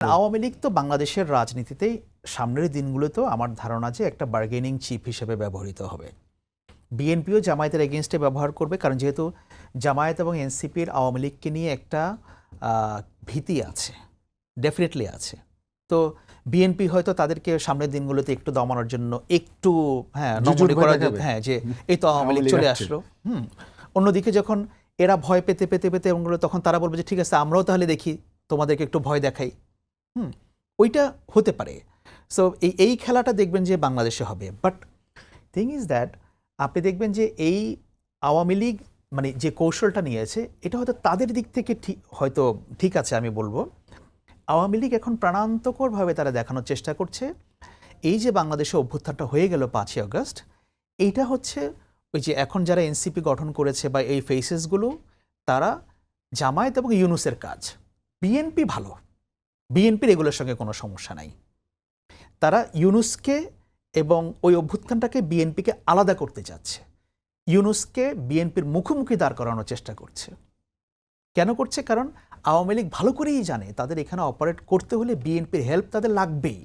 আওয়ামী লীগ তো বাংলাদেশের রাজনীতিতেই সামনের দিনগুলোতেও আমার ধারণা যে একটা বার্গেনিং চিপ হিসেবে ব্যবহৃত হবে। বিএনপিও জামায়াতের এগেনস্টে ব্যবহার করবে, কারণ যেহেতু জামায়াত এবং এনসিপির আওয়ামী লীগকে নিয়ে একটা ভীতি আছে, ডেফিনেটলি আছে। তো বিএনপি হয়তো তাদেরকে সামনের দিনগুলোতে একটু দমানোর জন্য একটু নমনীয় করা যে এই তো আওয়ামী লীগ চলে আসলো। অন্যদিকে যখন এরা ভয় পেতে পেতে পেতে তখন তারা বলবে যে ঠিক আছে আমরাও তাহলে দেখি, তোমাদেরকে একটু ভয় দেখাই। ওইটা হতে পারে। সো এই খেলাটা দেখবেন যে বাংলাদেশে হবে। বাট থিং ইজ দ্যাট আপনি দেখবেন যে এই আওয়ামী লীগ মানে যে কৌশলটা নিয়েছে এটা হয়তো তাদের দিক থেকে হয়তো ঠিক আছে। আমি বলবো আওয়ামী লীগ এখন প্রাণান্তকরভাবে তারা দেখানোর চেষ্টা করছে এই যে বাংলাদেশে অভ্যুত্থানটা হয়ে গেল 5ই আগস্ট, এইটা হচ্ছে ওই যে এখন যারা এনসিপি গঠন করেছে বা এই ফেসেসগুলো তারা জামায়াত এবং ইউনূসের কাজ। বিএনপি ভালো, বিএনপির এগুলোর সঙ্গে কোনো সমস্যা নাই। তারা ইউনূসকে এবং ওই অভ্যুত্থানটাকে বিএনপিকে আলাদা করতে চাচ্ছে। ইউনূসকে বিএনপির মুখোমুখি দাঁড় করানোর চেষ্টা করছে। কেন করছে? কারণ আওয়ামী লীগ ভালো করেই জানে তাদের এখানে অপারেট করতে হলে বিএনপির হেল্প তাদের লাগবেই।